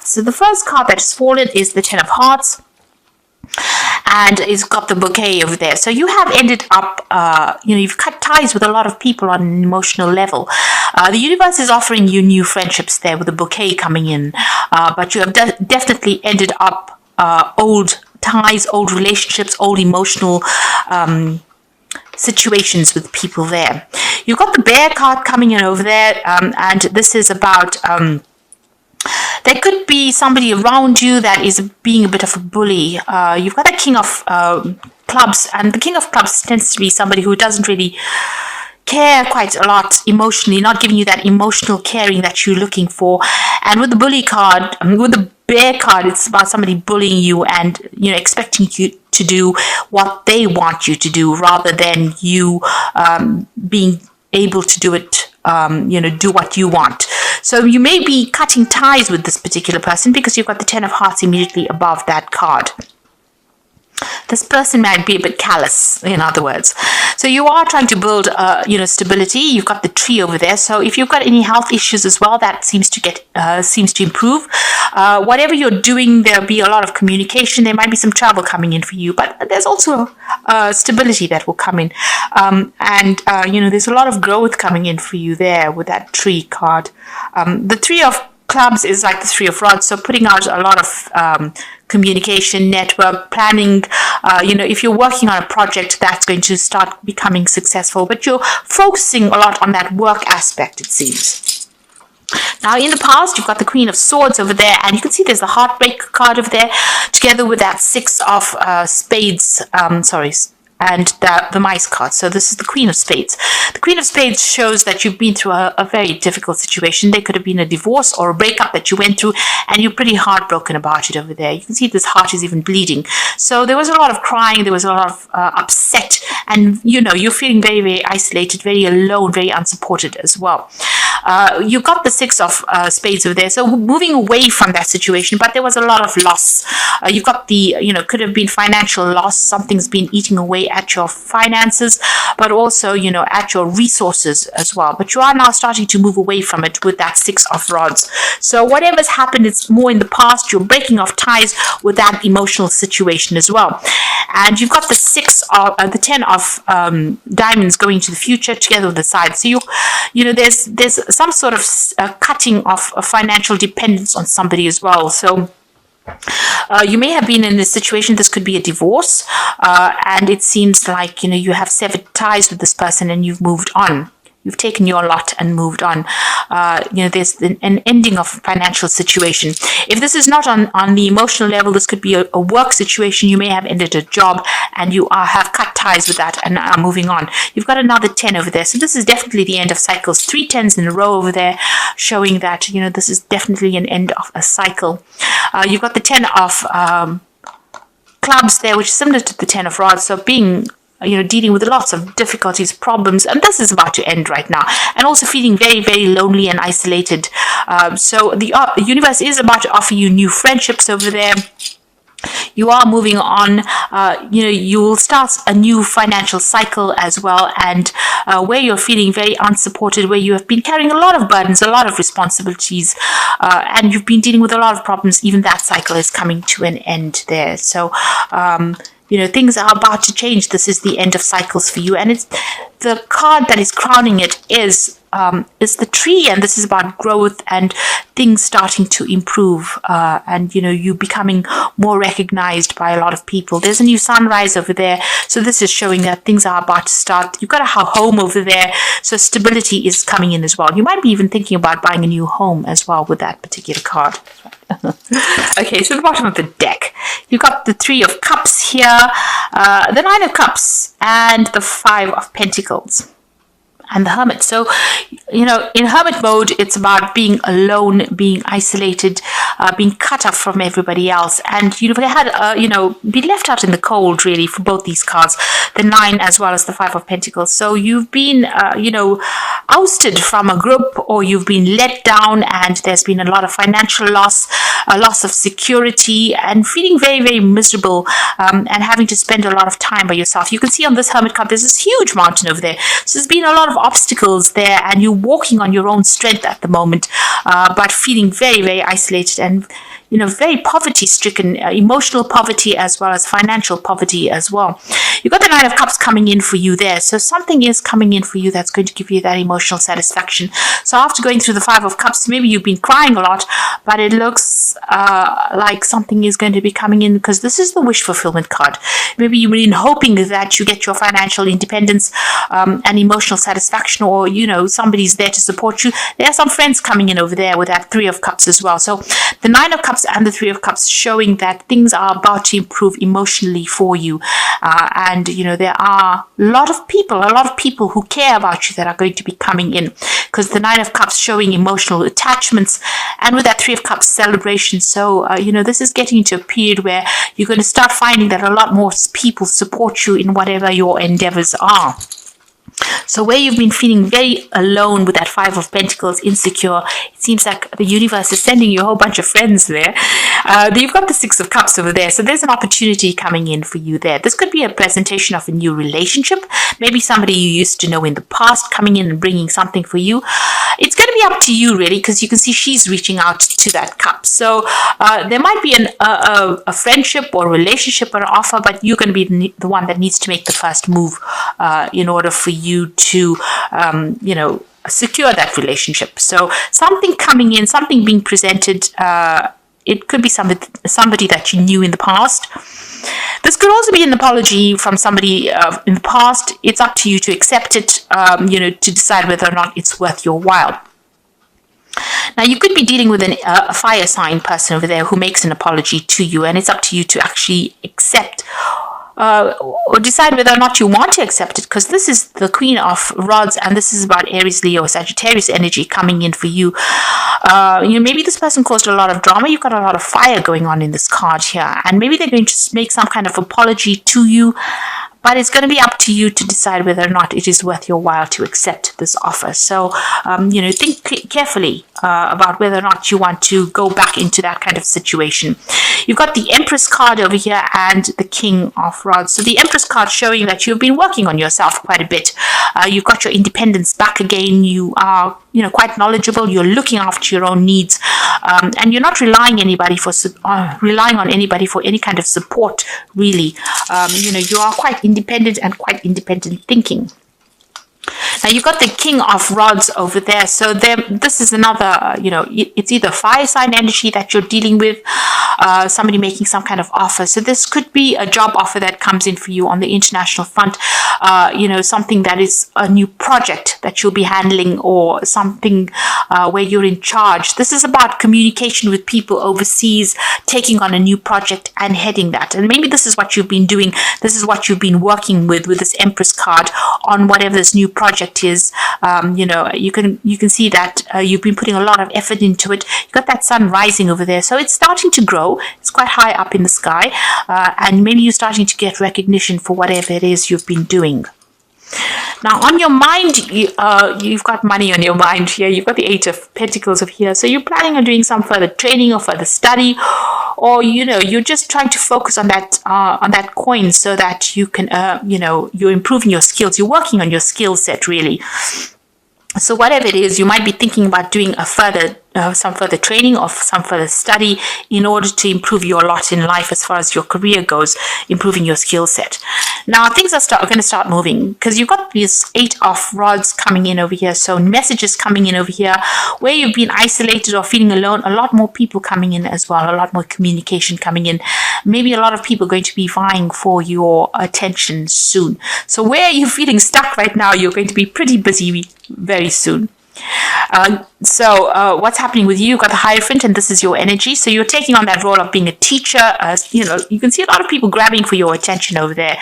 So the first card that has fallen is the Ten of Hearts. And it's got the bouquet over there. So you have ended up, you've cut ties with a lot of people on an emotional level. The universe is offering you new friendships there with the bouquet coming in. But you have definitely ended up old ties, old relationships, old emotional situations with people there. You've got the Bear card coming in over there. And this is about... there could be somebody around you that is being a bit of a bully. You've got the King of Clubs, and the King of Clubs tends to be somebody who doesn't really care quite a lot emotionally, not giving you that emotional caring that you're looking for. And with the bully card, with the Bear card, it's about somebody bullying you and expecting you to do what they want you to do rather than you being able to do it. Do what you want. So you may be cutting ties with this particular person because you've got the Ten of Hearts immediately above that card. This person might be a bit callous, in other words. So you are trying to build, stability. You've got the tree over there. So if you've got any health issues as well, that seems to improve. Whatever you're doing, there'll be a lot of communication. There might be some travel coming in for you, but there's also stability that will come in. There's a lot of growth coming in for you there with that tree card. The Three of Clubs is like the Three of Rods, so putting out a lot of communication, network, planning. If you're working on a project, that's going to start becoming successful, but you're focusing a lot on that work aspect, it seems. Now, in the past, you've got the Queen of Swords over there, and you can see there's the Heartbreak card over there, together with that Six of Spades, and the Mice card. So this is the Queen of Spades. The Queen of Spades shows that you've been through a very difficult situation. There could have been a divorce or a breakup that you went through, and you're pretty heartbroken about it over there. You can see this heart is even bleeding. So there was a lot of crying, there was a lot of upset, and you're feeling very, very isolated, very alone, very unsupported as well. You got the Six of Spades over there, so moving away from that situation, but there was a lot of loss. You've got the, could have been financial loss. Something's been eating away at your finances, but also, at your resources as well. But you are now starting to move away from it with that Six of Rods. So whatever's happened, it's more in the past. You're breaking off ties with that emotional situation as well. And you've got the 10 of diamonds going to the future together with the side. So there's some sort of cutting of financial dependence on somebody as well. So you may have been in this situation. This could be a divorce, and it seems like you have severed ties with this person and you've moved on. You've taken your lot and moved on. There's an ending of financial situation. If this is not on the emotional level, this could be a work situation. You may have ended a job and you have cut ties with that and are moving on. You've got another 10 over there. So this is definitely the end of cycles. 3 10s in a row over there, showing that, this is definitely an end of a cycle. You've got the 10 of clubs there, which is similar to the 10 of rods. So being dealing with lots of difficulties, problems, and this is about to end right now, and also feeling very, very lonely and isolated. So the universe is about to offer you new friendships over there. You are moving on. You will start a new financial cycle as well, and where you're feeling very unsupported, where you have been carrying a lot of burdens, a lot of responsibilities, and you've been dealing with a lot of problems. Even that cycle is coming to an end there. So things are about to change. This is the end of cycles for you. And it's the card that is crowning it is the tree. And this is about growth and things starting to improve. And you becoming more recognized by a lot of people. There's a new sunrise over there. So this is showing that things are about to start. You've got a home over there. So stability is coming in as well. You might be even thinking about buying a new home as well with that particular card. Okay, so the bottom of the deck, you've got the 3 of Cups here, the 9 of Cups, and the 5 of Pentacles, and the Hermit. So, in Hermit mode, it's about being alone, being isolated, being cut off from everybody else, and you've had, been left out in the cold, really, for both these cards. the 9 as well as the 5 of Pentacles. So you've been, ousted from a group, or you've been let down, and there's been a lot of financial loss, a loss of security, and feeling very, very miserable, and having to spend a lot of time by yourself. You can see on this Hermit card, there's this huge mountain over there. So there's been a lot of obstacles there, and you're walking on your own strength at the moment, but feeling very, very isolated and very poverty-stricken, emotional poverty as well as financial poverty as well. You've got the 9 of Cups coming in for you there. So something is coming in for you that's going to give you that emotional satisfaction. So after going through the 5 of Cups, maybe you've been crying a lot, but it looks like something is going to be coming in, because this is the wish fulfillment card. Maybe you've been hoping that you get your financial independence and emotional satisfaction, or, somebody's there to support you. There are some friends coming in over there with that 3 of Cups as well. So the 9 of Cups and the 3 of Cups showing that things are about to improve emotionally for you, and there are a lot of people who care about you that are going to be coming in, because the 9 of Cups showing emotional attachments, and with that 3 of Cups celebration. So this is getting into a period where you're going to start finding that a lot more people support you in whatever your endeavors are. So where you've been feeling very alone with that 5 of Pentacles, insecure, it seems like the universe is sending you a whole bunch of friends there. You've got the 6 of Cups over there. So there's an opportunity coming in for you there. This could be a presentation of a new relationship. Maybe somebody you used to know in the past coming in and bringing something for you. It's going to be up to you, really, because you can see she's reaching out to that cup. So there might be a friendship or relationship or offer, but you're going to be the one that needs to make the first move in order for you to, secure that relationship. So something coming in, something being presented. It could be somebody that you knew in the past. This could also be an apology from somebody in the past. It's up to you to accept it, to decide whether or not it's worth your while. Now, you could be dealing with a fire sign person over there who makes an apology to you, and it's up to you to actually accept or decide whether or not you want to accept it, because this is the Queen of Rods, and this is about Aries, Leo, Sagittarius energy coming in for you. Maybe this person caused a lot of drama. You've got a lot of fire going on in this card here, and maybe they're going to make some kind of apology to you. But it's going to be up to you to decide whether or not it is worth your while to accept this offer. So, think carefully about whether or not you want to go back into that kind of situation. You've got the Empress card over here and the King of Rods. So the Empress card showing that you've been working on yourself quite a bit. You've got your independence back again. You are, quite knowledgeable. You're looking after your own needs, and you're not relying on anybody for any kind of support. Really, you are quite independent and quite independent thinking. Now, you've got the King of Rods over there. So this is another, it's either fire sign energy that you're dealing with, somebody making some kind of offer. So this could be a job offer that comes in for you on the international front, something that is a new project that you'll be handling, or something where you're in charge. This is about communication with people overseas, taking on a new project and heading that. And maybe this is what you've been doing. This is what you've been working with this Empress card on whatever this new project is. You can see that you've been putting a lot of effort into it. You've got that sun rising over there, so it's starting to grow. It's quite high up in the sky, and maybe you're starting to get recognition for whatever it is you've been doing. Now, on your mind, you've got money on your mind here. You've got the 8 of Pentacles over here. So you're planning on doing some further training or further study, or you're just trying to focus on that coin so that you can, you're improving your skills. You're working on your skill set, really. So whatever it is, you might be thinking about doing some further training or some further study in order to improve your lot in life as far as your career goes, improving your skill set. Now, things are going to start moving, because you've got this 8 of Rods coming in over here. So messages coming in over here where you've been isolated or feeling alone. A lot more people coming in as well. A lot more communication coming in. Maybe a lot of people going to be vying for your attention soon. So where you're feeling stuck right now, you're going to be pretty busy very soon. What's happening with you? You've got the Hierophant, and this is your energy. So you're taking on that role of being a teacher. You can see a lot of people grabbing for your attention over there.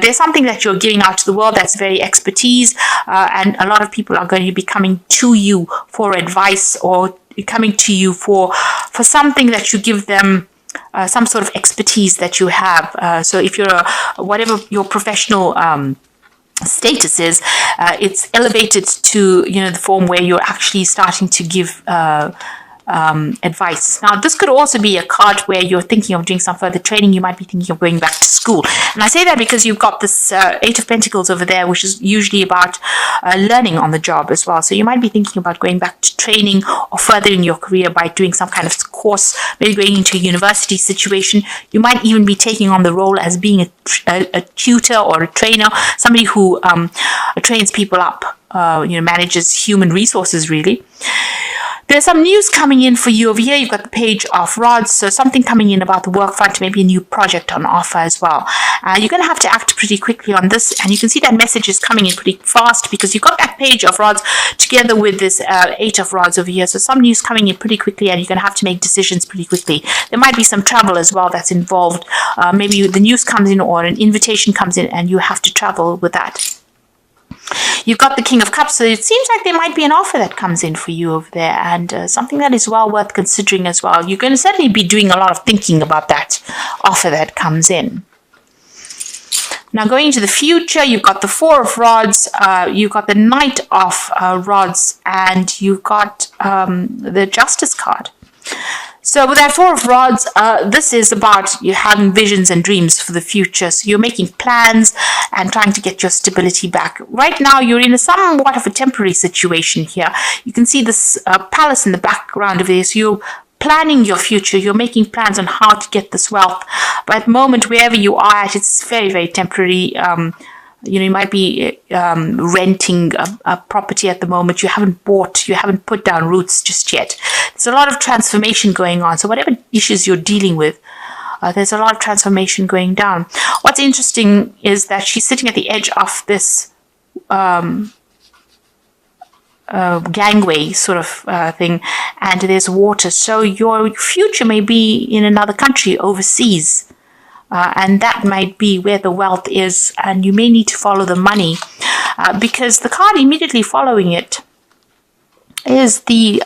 There's something that you're giving out to the world that's very expertise, and a lot of people are going to be coming to you for advice, or coming to you for something that you give them some sort of expertise that you have. So if you're whatever your professional status is, it's elevated to the form where you're actually starting to give advice. Now, this could also be a card where you're thinking of doing some further training. You might be thinking of going back to school. And I say that because you've got this Eight of Pentacles over there, which is usually about learning on the job as well. So you might be thinking about going back to training or furthering your career by doing some kind of course, maybe going into a university situation. You might even be taking on the role as being a tutor or a trainer, somebody who trains people up, manages human resources, really. There's some news coming in for you over here. You've got the Page of Rods, so something coming in about the work front, maybe a new project on offer as well. You're going to have to act pretty quickly on this, and you can see that message is coming in pretty fast because you've got that Page of Rods together with this Eight of Rods over here. So some news coming in pretty quickly, and you're going to have to make decisions pretty quickly. There might be some travel as well that's involved. Maybe the news comes in or an invitation comes in, and you have to travel with that. You've got the King of Cups, so it seems like there might be an offer that comes in for you over there, and something that is well worth considering as well. You're going to certainly be doing a lot of thinking about that offer that comes in. Now, going into the future, you've got the Four of Rods, you've got the Knight of Rods, and you've got the Justice card. So with that Four of Rods, this is about you having visions and dreams for the future. So you're making plans and trying to get your stability back. Right now, you're in a somewhat of a temporary situation here. You can see this palace in the background of this. You're planning your future. You're making plans on how to get this wealth. But at the moment, wherever you are at, it's very, very temporary. You might be renting a property at the moment. You haven't bought, you haven't put down roots just yet. There's a lot of transformation going on. So whatever issues you're dealing with, there's a lot of transformation going down. What's interesting is that she's sitting at the edge of this gangway sort of thing, and there's water. So your future may be in another country, overseas. And that might be where the wealth is, and you may need to follow the money because the card immediately following it is the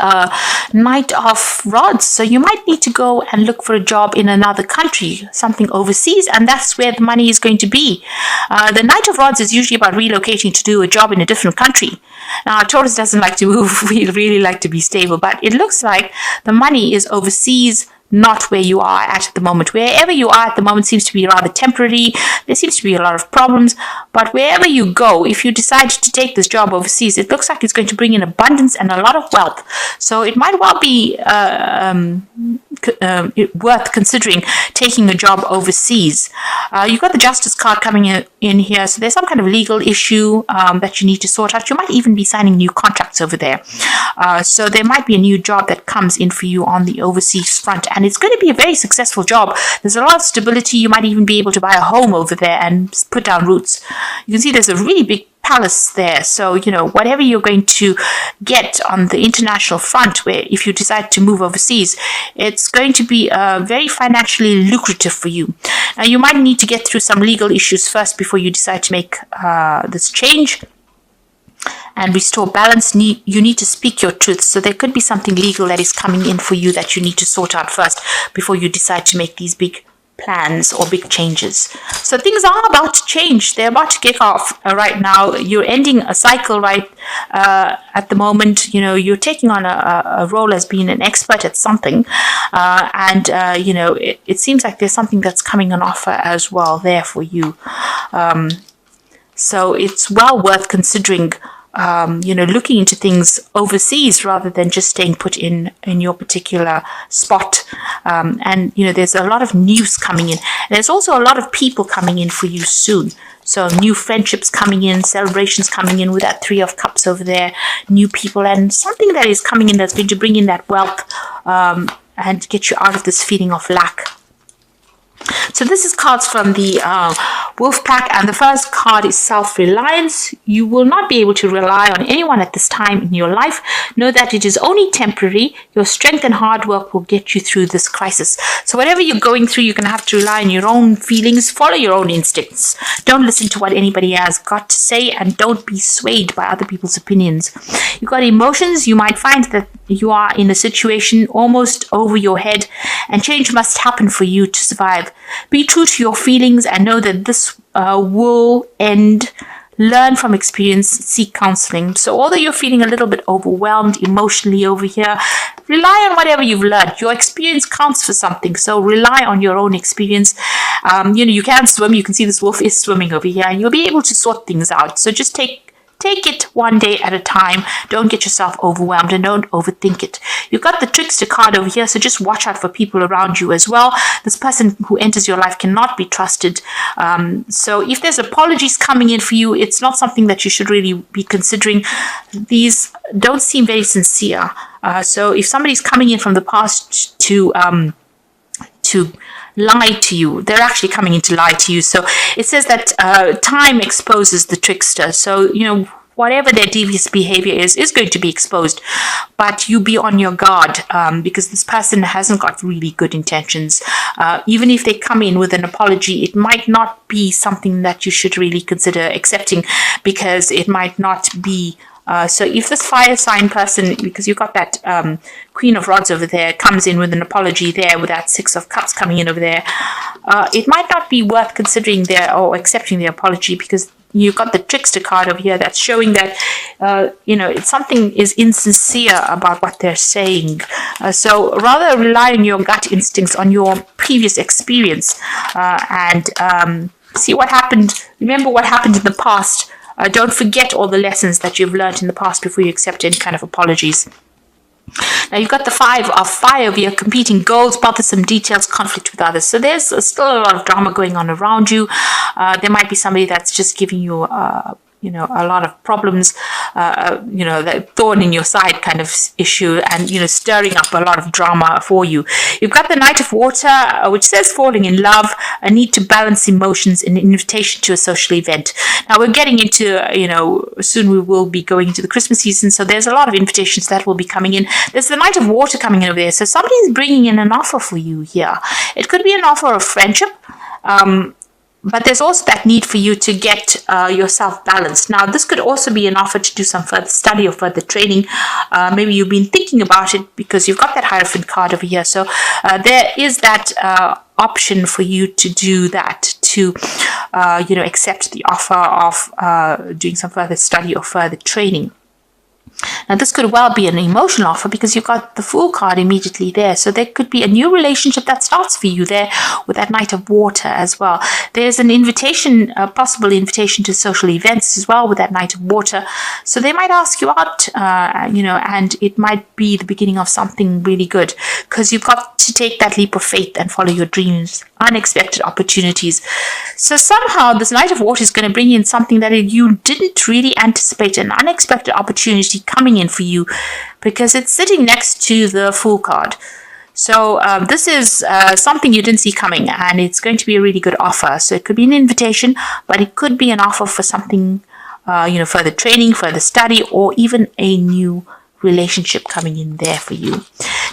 Knight of Rods. So you might need to go and look for a job in another country, something overseas, and that's where the money is going to be. The Knight of Rods is usually about relocating to do a job in a different country. Now, Taurus doesn't like to move. We really like to be stable, but it looks like the money is overseas, not where you are at the moment. Wherever you are at the moment seems to be rather temporary. There seems to be a lot of problems. But wherever you go, if you decide to take this job overseas, it looks like it's going to bring in abundance and a lot of wealth. So it might well be worth considering taking a job overseas. You've got the Justice card coming in here. So there's some kind of legal issue that you need to sort out. You might even be signing new contracts over there. So there might be a new job that comes in for you on the overseas front. And it's going to be a very successful job. There's a lot of stability. You might even be able to buy a home over there and put down roots. You can see there's a really big palace there. So, whatever you're going to get on the international front, where if you decide to move overseas, it's going to be very financially lucrative for you. Now, you might need to get through some legal issues first before you decide to make this change and restore balance. You need to speak your truth. So there could be something legal that is coming in for you that you need to sort out first before you decide to make these big plans or big changes. So things are about to change. They're about to kick off right now. You're ending a cycle right at the moment. You're taking on a role as being an expert at something. It seems like there's something that's coming on offer as well there for you. So it's well worth considering looking into things overseas rather than just staying put in your particular spot. There's a lot of news coming in. There's also a lot of people coming in for you soon. So new friendships coming in, celebrations coming in with that Three of Cups over there, new people, and something that is coming in that's going to bring in that wealth and get you out of this feeling of lack. So this is cards from the Wolf Pack, and the first card is self-reliance. You will not be able to rely on anyone at this time in your life. Know that it is only temporary. Your strength and hard work will get you through this crisis. So whatever you're going through, you're going to have to rely on your own feelings, follow your own instincts. Don't listen to what anybody has got to say, and don't be swayed by other people's opinions. You've got emotions. You might find that you are in a situation almost over your head, and change must happen for you to survive. Be true to your feelings and know that this will end. Learn from experience, seek counseling. So although you're feeling a little bit overwhelmed emotionally over here, rely on whatever you've learned. Your experience counts for something, so rely on your own experience. You can swim. You can see this wolf is swimming over here, and you'll be able to sort things out. So just take it one day at a time. Don't get yourself overwhelmed and don't overthink it. You've got the trickster card over here, so just watch out for people around you as well. This person who enters your life cannot be trusted. So if there's apologies coming in for you, it's not something that you should really be considering. These don't seem very sincere. So if somebody's coming in from the past to lie to you, they're actually coming in to lie to you. So it says that time exposes the trickster. So, whatever their devious behavior is going to be exposed, but you be on your guard because this person hasn't got really good intentions. Even if they come in with an apology, it might not be something that you should really consider accepting, because it might not be. So if this fire sign person, because you've got that Queen of Rods over there, comes in with an apology there, with that Six of Cups coming in over there, it might not be worth considering or accepting their apology, because you've got the trickster card over here that's showing that, it's something is insincere about what they're saying. So rather rely on your gut instincts, on your previous experience, and see what happened. Remember what happened in the past. Don't forget all the lessons that you've learned in the past before you accept any kind of apologies. Now you've got the Five of Fire via competing goals, bothersome details, conflict with others. So there's still a lot of drama going on around you. There might be somebody that's just giving you a lot of problems, that thorn in your side kind of issue, and, stirring up a lot of drama for you. You've got the Knight of Water, which says falling in love, a need to balance emotions, an invitation to a social event. Now we're getting into, soon we will be going into the Christmas season, so there's a lot of invitations that will be coming in. There's the Knight of Water coming in over there, so somebody's bringing in an offer for you here. It could be an offer of friendship, but there's also that need for you to get yourself balanced. Now, this could also be an offer to do some further study or further training. Maybe you've been thinking about it because you've got that Hierophant card over here. So there is that option for you to do that, to accept the offer of doing some further study or further training. Now, this could well be an emotional offer because you've got the Fool card immediately there. So there could be a new relationship that starts for you there with that Knight of Water as well. There's an invitation, a possible invitation to social events as well with that Knight of Water. So they might ask you out, and it might be the beginning of something really good, because you've got to take that leap of faith and follow your dreams, unexpected opportunities. So somehow this Knight of Water is going to bring in something that you didn't really anticipate, an unexpected opportunity coming in for you, because it's sitting next to the Fool card. So this is something you didn't see coming, and it's going to be a really good offer. So it could be an invitation, but it could be an offer for something, further training, further study, or even a new relationship coming in there for you.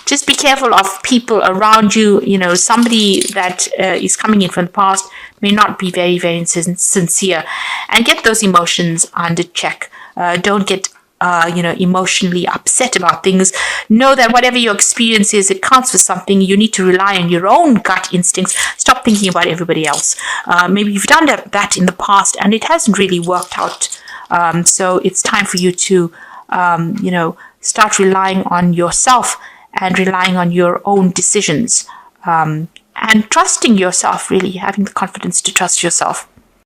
Just be careful of people around you. Somebody that is coming in from the past may not be very, very sincere, and get those emotions under check. Don't get emotionally upset about things. Know that whatever your experience is, it counts for something. You need to rely on your own gut instincts. Stop thinking about everybody else. Maybe you've done that in the past and it hasn't really worked out. So it's time for you to, start relying on yourself and relying on your own decisions, and trusting yourself, really having the confidence to trust yourself.